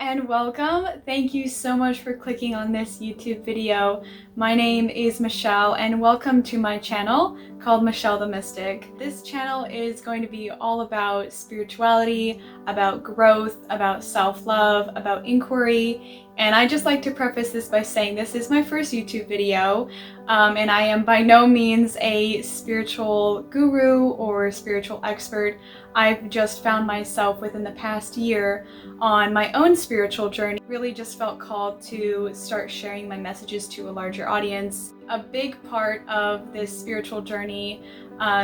and welcome. Thank you so much for clicking on this YouTube video. My name is Michelle and welcome to my channel called Michelle the Mystic. This channel is going to be all about spirituality, about growth, about self-love, about inquiry. And I just like to preface this by saying this is my first YouTube video, and I am by no means a spiritual guru or spiritual expert. I've just found myself within the past year on my own spiritual journey. Really just felt called to start sharing my messages to a larger audience. A big part of this spiritual journey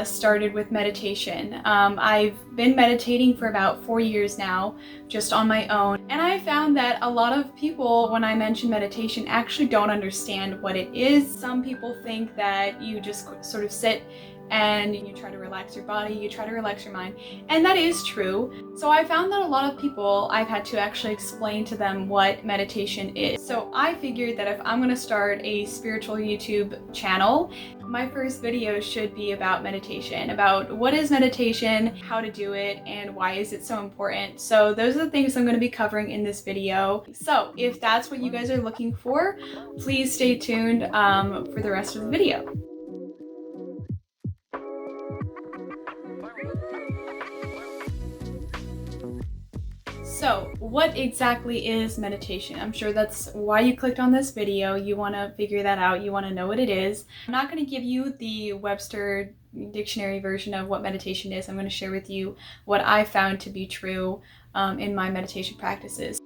started with meditation. I've been meditating for about 4 years now, just on my own. And I found that a lot of people, when I mention meditation, actually don't understand what it is. Some people think that you just sort of sit and you try to relax your body, you try to relax your mind, and that is true. So I found that a lot of people, I've had to actually explain to them what meditation is. So I figured that if I'm going to start a spiritual YouTube channel, my first video should be about meditation, about what is meditation, how to do it, and why is it so important. So those are the things I'm going to be covering in this video. So if that's what you guys are looking for, please stay tuned for the rest of the video. So what exactly is meditation? I'm sure that's why you clicked on this video. You want to figure that out. You want to know what it is. I'm not going to give you the Webster dictionary version of what meditation is. I'm going to share with you what I found to be true in my meditation practices.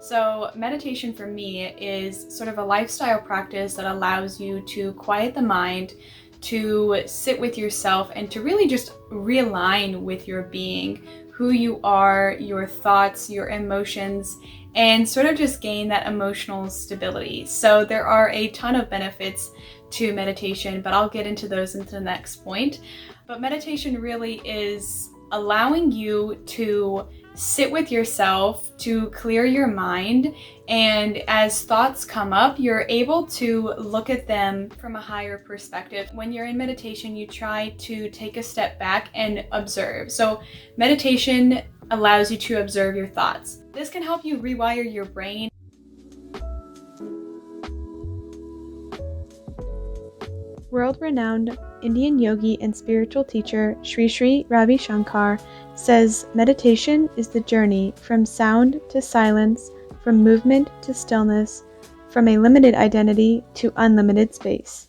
So meditation for me is sort of a lifestyle practice that allows you to quiet the mind, to sit with yourself, and to really just realign with your being, who you are, your thoughts, your emotions, and sort of just gain that emotional stability. So there are a ton of benefits to meditation, but I'll get into those into the next point. But meditation really is allowing you to sit with yourself, to clear your mind, and as thoughts come up, you're able to look at them from a higher perspective. When you're in meditation, you try to take a step back and observe. So meditation allows you to observe your thoughts. This can help you rewire your brain. World-renowned Indian yogi and spiritual teacher Sri Sri Ravi Shankar says meditation is the journey from sound to silence, from movement to stillness, from a limited identity to unlimited space.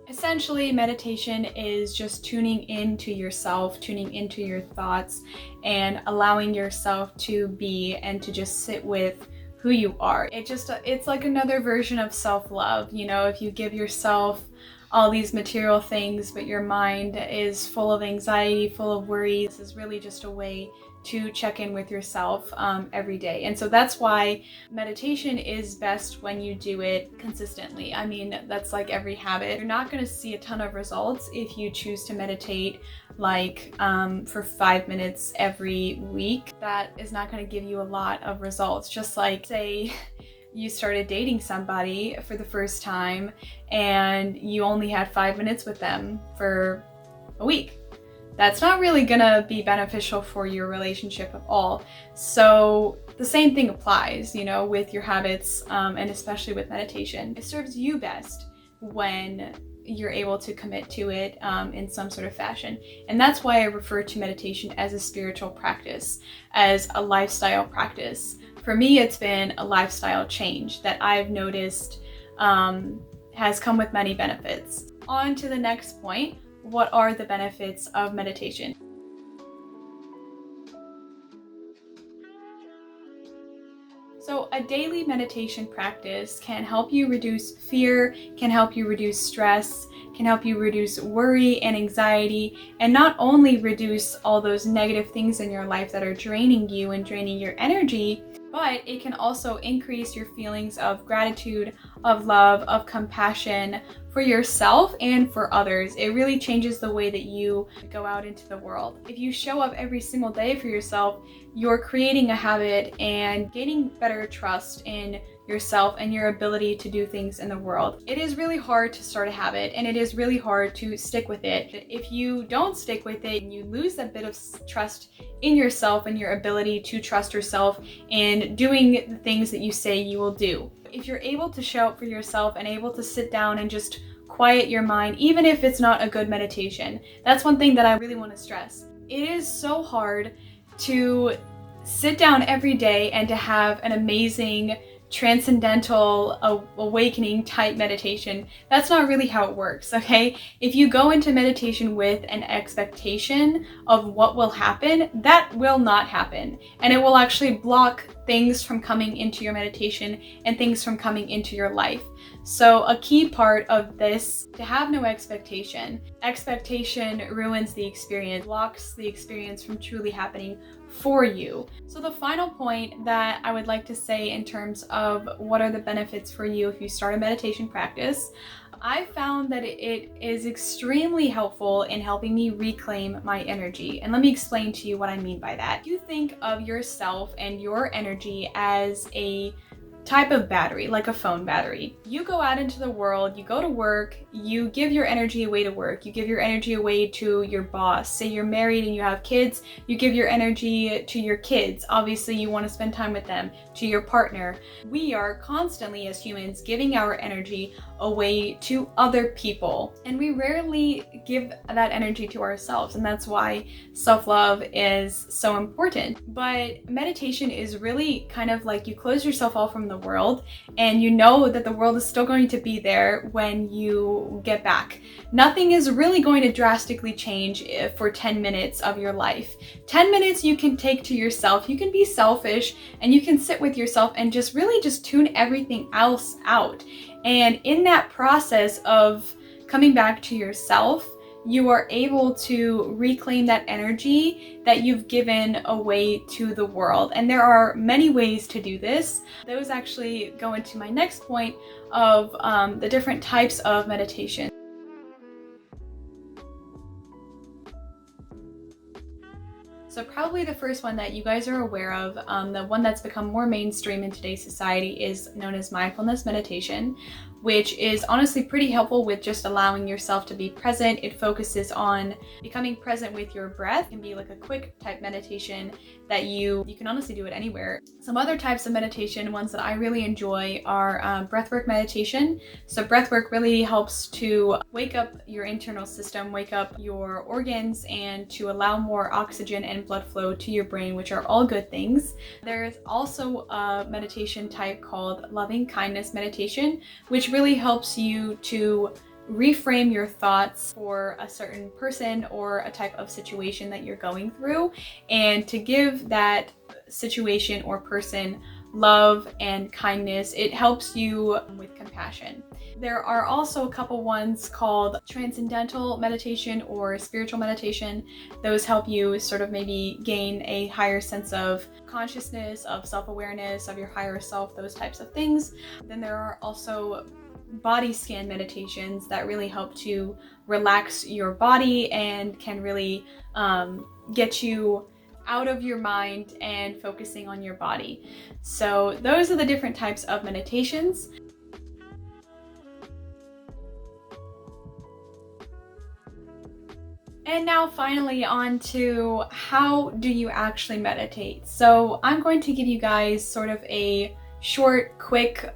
Essentially, meditation is just tuning into yourself, tuning into your thoughts, and allowing yourself to be and to just sit with who you are. It's like another version of self-love. You know, if you give yourself all these material things, but your mind is full of anxiety, full of worry, this is really just a way to check in with yourself every day. And so that's why meditation is best when you do it consistently. I mean, that's like every habit. You're not going to see a ton of results if you choose to meditate like for 5 minutes every week. That is not going to give you a lot of results. Just like, say you started dating somebody for the first time and you only had 5 minutes with them for a week. That's not really gonna be beneficial for your relationship at all. So the same thing applies, you know, with your habits and especially with meditation. It serves you best when you're able to commit to it in some sort of fashion. And that's why I refer to meditation as a spiritual practice, as a lifestyle practice. For me, it's been a lifestyle change that I've noticed has come with many benefits. On to the next point. What are the benefits of meditation? So a daily meditation practice can help you reduce fear, can help you reduce stress, can help you reduce worry and anxiety, and not only reduce all those negative things in your life that are draining you and draining your energy, but it can also increase your feelings of gratitude, of love, of compassion for yourself and for others. It really changes the way that you go out into the world. If you show up every single day for yourself, you're creating a habit and gaining better trust in yourself and your ability to do things in the world. It is really hard to start a habit, and it is really hard to stick with it. If you don't stick with it, you lose that bit of trust in yourself and your ability to trust yourself in doing the things that you say you will do. If you're able to show up for yourself and able to sit down and just quiet your mind, even if it's not a good meditation, that's one thing that I really want to stress. It is so hard to sit down every day and to have an amazing transcendental awakening type meditation. That's not really how it works, okay? If you go into meditation with an expectation of what will happen, that will not happen, and it will actually block things from coming into your meditation and things from coming into your life. So a key part of this, to have no expectation. Expectation ruins the experience, blocks the experience from truly happening for you. So the final point that I would like to say in terms of what are the benefits for you if you start a meditation practice, I found that it is extremely helpful in helping me reclaim my energy. And let me explain to you what I mean by that. You think of yourself and your energy as a type of battery, like a phone battery. You go out into the world, you go to work, you give your energy away to work, you give your energy away to your boss. Say you're married and you have kids, you give your energy to your kids. Obviously, you want to spend time with them, to your partner. We are constantly, as humans, giving our energy away to other people, and we rarely give that energy to ourselves, and that's why self-love is so important. But meditation is really kind of like you close yourself off from the world, and you know that the world is still going to be there when you get back. Nothing is really going to drastically change for 10 minutes of your life. 10 minutes you can take to yourself. You can be selfish and you can sit with yourself and just really just tune everything else out. And in that process of coming back to yourself, you are able to reclaim that energy that you've given away to the world. And there are many ways to do this. Those actually go into my next point of the different types of meditation. So probably the first one that you guys are aware of, the one that's become more mainstream in today's society, is known as mindfulness meditation, which is honestly pretty helpful with just allowing yourself to be present. It focuses on becoming present with your breath. It can be like a quick type meditation that you can honestly do it anywhere. Some other types of meditation, ones that I really enjoy, are breathwork meditation. So breathwork really helps to wake up your internal system, wake up your organs, and to allow more oxygen and blood flow to your brain, which are all good things. There's also a meditation type called loving kindness meditation, which really helps you to reframe your thoughts for a certain person or a type of situation that you're going through, and to give that situation or person love and kindness. It helps you with compassion. There are also a couple ones called transcendental meditation or spiritual meditation. Those help you sort of maybe gain a higher sense of consciousness, of self-awareness, of your higher self, those types of things. Then there are also body scan meditations that really help to relax your body and can really get you out of your mind and focusing on your body. So those are the different types of meditations. And now finally on to how do you actually meditate. So I'm going to give you guys sort of a short, quick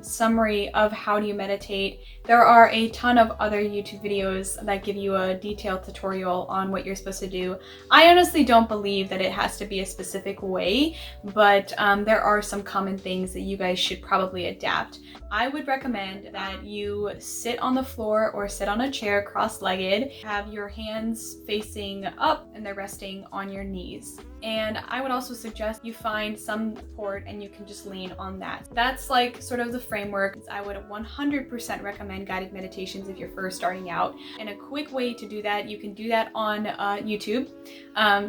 summary of how do you meditate. There are a ton of other YouTube videos that give you a detailed tutorial on what you're supposed to do. I honestly don't believe that it has to be a specific way, but there are some common things that you guys should probably adapt. I would recommend that you sit on the floor or sit on a chair cross-legged, have your hands facing up and they're resting on your knees. And I would also suggest you find some support and you can just lean on that. That's like sort of the framework. I would 100% recommend guided meditations if you're first starting out. And a quick way to do that, you can do that on YouTube.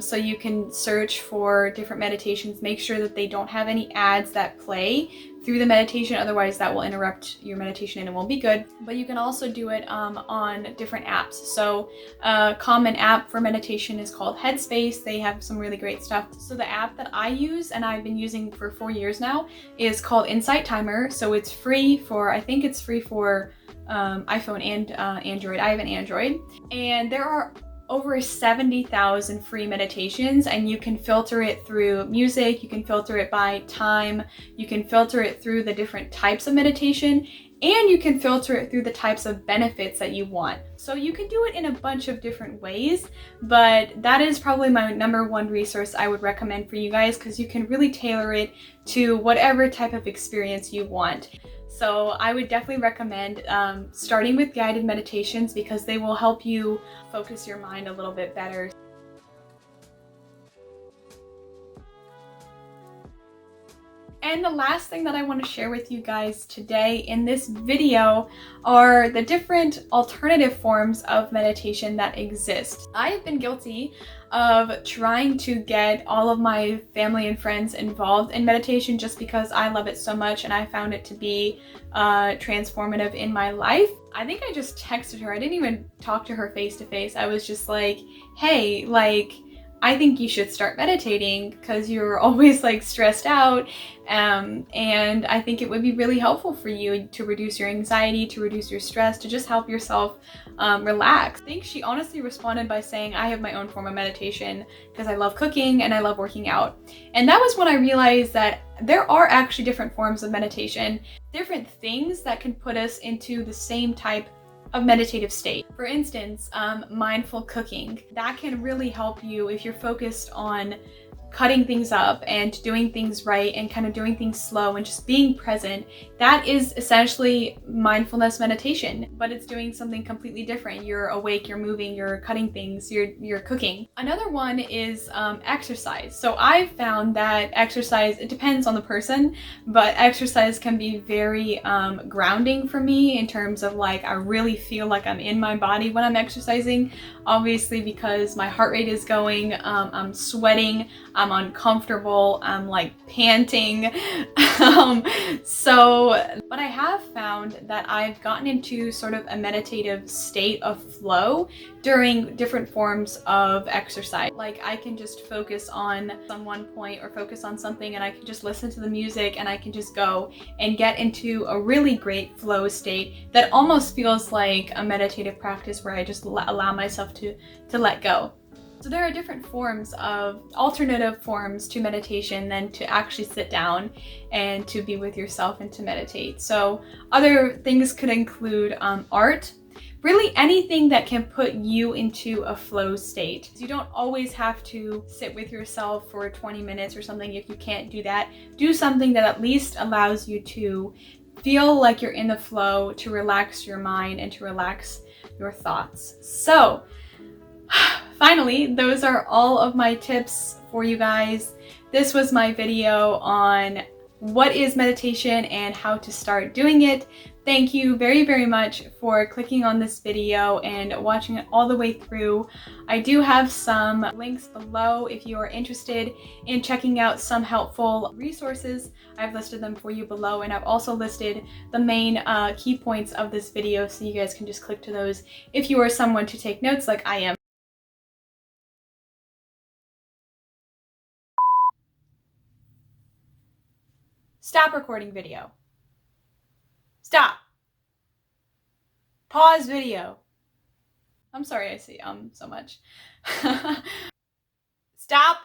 So you can search for different meditations, make sure that they don't have any ads that play. through the meditation, otherwise that will interrupt your meditation and it won't be good. But you can also do it on different apps. So a common app for meditation is called Headspace. They have some really great stuff. So the app that I use and I've been using for 4 years now is called Insight Timer. So it's free for, I think it's free for iPhone and Android. I have an Android, and there are over 70,000 free meditations, and you can filter it through music, you can filter it by time, you can filter it through the different types of meditation, and you can filter it through the types of benefits that you want. So you can do it in a bunch of different ways, but that is probably my number one resource I would recommend for you guys, because you can really tailor it to whatever type of experience you want. So I would definitely recommend starting with guided meditations, because they will help you focus your mind a little bit better. And the last thing that I want to share with you guys today in this video are the different alternative forms of meditation that exist. I have been guilty of trying to get all of my family and friends involved in meditation just because I love it so much and I found it to be transformative in my life. I think I just texted her. I didn't even talk to her face to face. I was just like, hey, like, I think you should start meditating because you're always like stressed out, and I think it would be really helpful for you to reduce your anxiety, to reduce your stress, to just help yourself relax. I think she honestly responded by saying, I have my own form of meditation because I love cooking and I love working out. And that was when I realized that there are actually different forms of meditation, different things that can put us into the same type of meditative state. For instance, mindful cooking. That can really help you if you're focused on cutting things up and doing things right and kind of doing things slow and just being present. That is essentially mindfulness meditation, but it's doing something completely different. You're awake, you're moving, you're cutting things, you're cooking. Another one is exercise. So I've found that exercise, it depends on the person, but exercise can be very grounding for me in terms of like, I really feel like I'm in my body when I'm exercising, obviously because my heart rate is going, I'm sweating, I'm uncomfortable, I'm like panting. But I have found that I've gotten into sort of a meditative state of flow during different forms of exercise. Like I can just focus on one point or focus on something and I can just listen to the music and I can just go and get into a really great flow state that almost feels like a meditative practice where I just allow myself to let go. So there are different forms of alternative forms to meditation than to actually sit down and to be with yourself and to meditate. So other things could include art, really anything that can put you into a flow state. You don't always have to sit with yourself for 20 minutes or something. If you can't do that, do something that at least allows you to feel like you're in the flow, to relax your mind and to relax your thoughts. So finally, those are all of my tips for you guys. This was my video on what is meditation and how to start doing it. Thank you very, very much for clicking on this video and watching it all the way through. I do have some links below if you are interested in checking out some helpful resources. I've listed them for you below, and I've also listed the main key points of this video so you guys can just click to those if you are someone to take notes like I am. Stop recording video. Stop. Pause video. I'm sorry I say so much. Stop.